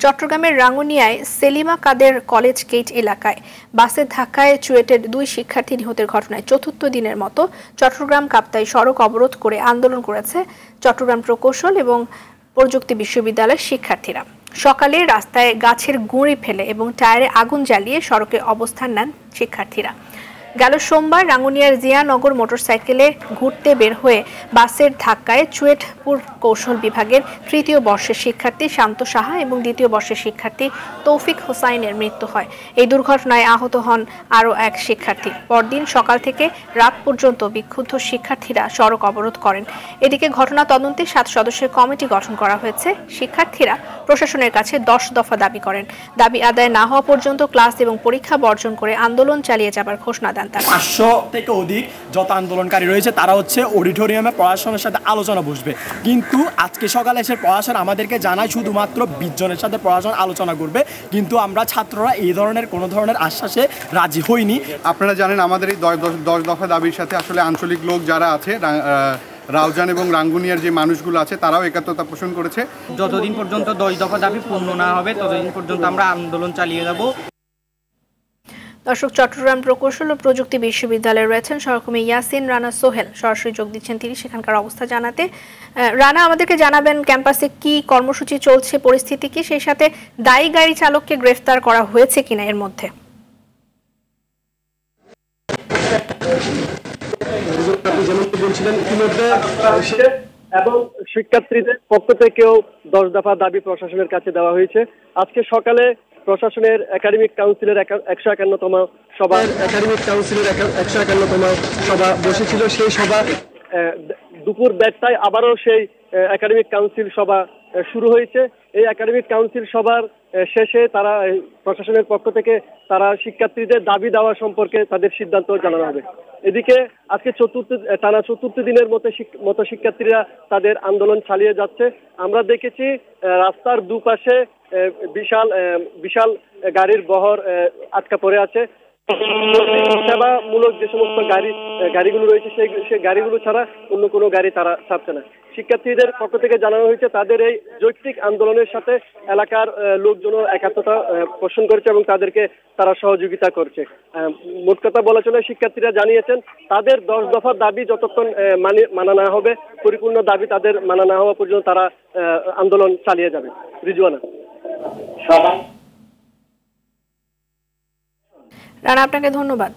চট্টগ্রামের রাঙ্গুনিয়ায় সেলিমা কাদের college gate এলাকায় বাসের ধাক্কায় চুয়েটের 2 শিক্ষার্থী নিহতের ঘটনায় চতুর্থ দিনের মতো চট্টগ্রাম কাপ্তাই সড়ক অবরোধ করে আন্দোলন করেছে চট্টগ্রাম প্রকৌশল এবং প্রযুক্তি বিশ্ববিদ্যালয়ের শিক্ষার্থীরা। সকালে রাস্তায় গাছের গুঁড়ি ফেলে এবং টায়ারে আগুন জ্বালিয়ে সড়কে অবস্থান নেন শিক্ষার্থীরা। গেল সোমবার রাঙ্গুনিয়ার জিয়ানগর মোটরসাইকেলে ঘুরতে বের হয়ে বাসের ধাক্কায় চুয়েট কৌশল বিভাগের 3য় বর্ষের শিক্ষার্থী শান্ত সাহা এবং 2য় বর্ষের শিক্ষার্থী তৌফিক হোসাইনের মৃত্যু হয়। এই দুর্ঘটনায় আহত হন আরও এক শিক্ষার্থী। পরদিন সকাল থেকে রাত পর্যন্ত বিক্ষুব্ধ শিক্ষার্থীরা সড়ক অবরোধ করেন। এদিকে ঘটনা তদন্তে 7 সদস্যের কমিটি গঠন করা হয়েছে। শিক্ষার্থীরা প্রশাসনের কাছে 10 দফা দাবি করেন। দাবি আদায় না হওয়া পর্যন্ত ক্লাস এবং পরীক্ষা বর্জন করে আন্দোলন চালিয়ে যাবার ঘোষণা দেন। 500 থেকে অধিক যত আন্দোলনকারী রয়েছে তারা হচ্ছে অডিটোরিয়ামে প্রশাসনের সাথে আলোচনা বসবে, কিন্তু আজকে সকালে এসে প্রশাসন আমাদেরকে জানায় শুধুমাত্র 20 জনের সাথে প্রশাসন আলোচনা করবে, কিন্তু আমরা ছাত্ররা এই ধরনের কোনো ধরনের আশ্বাসে রাজি হইনি। আপনারা জানেন আমাদের এই 10 দফা দাবির সাথে আসলে আঞ্চলিক লোক যারা আছে রাউজান এবং রাঙ্গুনিয়ার যে মানুষগুলো আছে তারাও একাত্মতা পোষণ করেছে। যতদিন পর্যন্ত 10 দফা দাবি পূর্ণ না হবে ততদিন পর্যন্ত আমরা আন্দোলন চালিয়ে যাব। দর্শক, চট্টগ্রাম প্রকৌশল ও প্রযুক্তি বিশ্ববিদ্যালয়ে রয়েছেন সহকর্মী ইয়াসিন রানা সোহেল, সরাসরি যোগ দিচ্ছেন তিনি সেখানকার অবস্থা জানাতে। রানা, আমাদেরকে জানাবেন ক্যাম্পাসে কি কর্মসূচি চলছে, পরিস্থিতি কি, সেই সাথে দায়ী গাড়ি চালককে গ্রেফতার করা হয়েছে কিনা এর মধ্যে? এবং শিক্ষার্থীদের পক্ষ থেকেও 10 দফা দাবি প্রশাসনের কাছে দেওয়া হয়েছে। আজকে সকালে প্রশাসনের একাডেমিক কাউন্সিলের 151তম সভা বসেছিল। সেই সভা দুপুর 1:30টায় আবারও সেই একাডেমিক কাউন্সিল সভা শুরু হয়েছে। এই একাডেমিক কাউন্সিল সভার শেষে তারা প্রশাসনের পক্ষ থেকে তারা শিক্ষার্থীদের দাবি দেওয়া সম্পর্কে তাদের সিদ্ধান্ত জানানো হবে। এদিকে আজকে টানা চতুর্থ দিনের মতো শিক্ষার্থীরা তাদের আন্দোলন চালিয়ে যাচ্ছে। আমরা দেখেছি রাস্তার দুপাশে বিশাল গাড়ির বহর আটকা পড়ে আছে। সেবামূলক যে সমস্ত গাড়িগুলো রয়েছে সেই গাড়িগুলো ছাড়া অন্য কোনো গাড়ি তারা ছাড়ছে না। শিক্ষার্থীদের পক্ষ থেকে জানানো হয়েছে তাদের এই যৌক্তিক আন্দোলনের সাথে এলাকার লোকজন একাত্মতা পোষণ করেছে এবং তাদেরকে তারা সহযোগিতা করছে। মোট কথা বলা চলে, শিক্ষার্থীরা জানিয়েছেন তাদের 10 দফার দাবি যতক্ষণ মানা না হবে, পরিপূর্ণ দাবি তাদের মানা না হওয়া পর্যন্ত তারা আন্দোলন চালিয়ে যাবে। রিজওয়ানা। রানা, আপনাকে ধন্যবাদ।